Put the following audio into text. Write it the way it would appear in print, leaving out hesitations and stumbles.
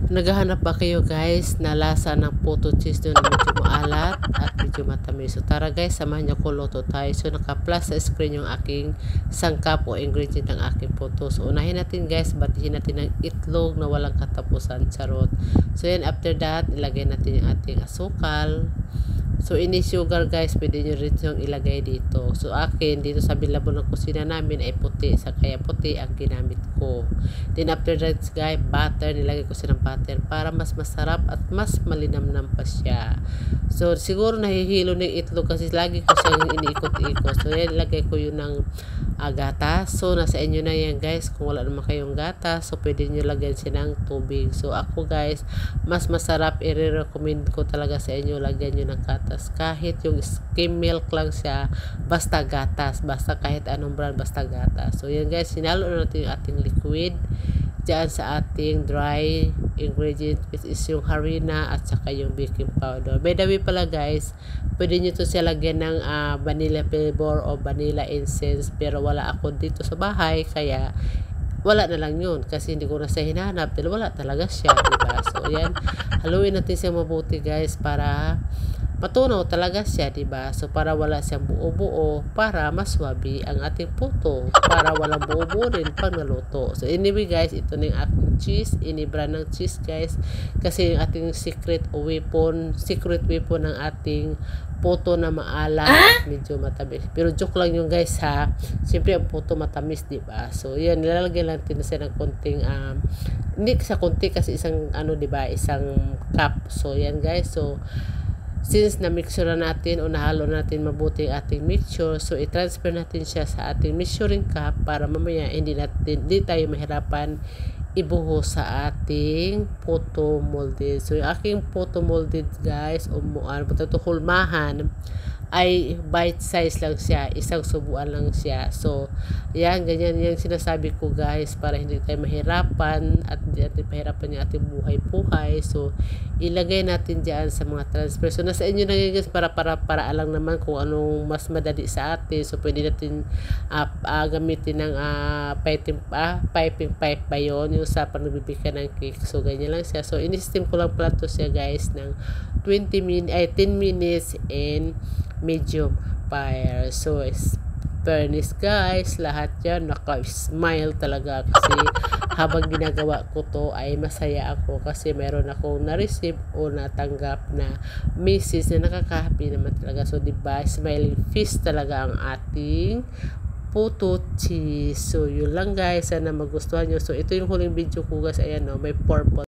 Naghahanap ba kayo guys na lasa ng puto cheese doon na medyo maalat at medyo matamis? So tara guys, samahan niyo ko luto tayo. So naka-plus sa screen yung aking sangkap o ingredient ng aking puto. So unahin natin guys, batihin natin ng itlog na walang katapusan, charot. So yan, after that, ilagay natin yung ating asukal. So ini sugar guys, pwede nyo rin yung ilagay dito. So akin, dito sa bilabo ng kusina namin ay puti. Sa kaya puti ang ginamit ko. Then after that guys, butter. Nilagay ko siya ng butter para mas masarap at mas malinamnam pa siya. So siguro nahihilo ng itlog kasi lagi ko siyang iniikot-ikot. So yan, ilagay ko yun ng gatas. So nasa inyo na yan guys. Kung wala naman kayong gatas, so pwede nyo lagyan siya ng tubig. So ako guys, mas masarap, i-recommend ko talaga sa inyo, lagyan nyo ng gatas. Kahit yung skim milk lang siya, basta gatas. Basta kahit anong brand, basta gatas. So yan guys, sinalo na natin yung ating liquid dyan sa ating dry ingredient, which is yung harina at saka yung baking powder. By the way pala guys, pwede nyo to siya lagyan ng vanilla flavor o vanilla essence, pero wala ako dito sa bahay, kaya wala na lang yun kasi hindi ko na siya hinahanap dahil wala talaga siya, diba? So yan, haluin natin siya mabuti guys para matunaw talaga siya, diba? So para wala siyang buo-buo, para maswabi ang ating puto, para walang buo-buo rin pag naluto. So anyway guys, ito na yung ating cheese, inibra ng cheese guys, kasi yung ating secret weapon ng ating puto na maalat, medyo matamis. Pero joke lang yung guys ha. Siyempre ang puto matamis, diba? So yan, nilalagay lang natin siya ng konting hindi sa konti kasi isang diba, isang cup. So yan guys, so since na-mixture na natin o nahalo natin mabuti ang ating mixture, so i-transfer natin siya sa ating measuring cup para mamaya hindi tayo mahirapan ibuhos sa ating puto molded. So yung aking puto molded guys, o hulmahan, ay bite size lang siya, isang subuan lang siya. So yan, ganyan yung sinasabi ko guys, para hindi tayo mahirapan at hindi natin mahirapan yung ating buhay-buhay. So ilagay natin dyan sa mga transfer. So nasa inyo na guys, para alang naman kung anong mas madali sa atin. So pwede natin gamitin ng piping pipe ba yun, yung sa pagbibigyan ng cake. So ganyan lang siya. So in-steam ko lang pala to siya guys ng 10 minutes in medium fire. So fairness guys, lahat yan naka-smile talaga kasi habang ginagawa ko to ay masaya ako kasi meron akong na-receive o natanggap na message na nakaka-happy naman talaga. So diba, smiling face talaga ang ating puto cheese. So yun lang guys, sana magustuhan nyo. So ito yung huling video ko guys, ayan may purple.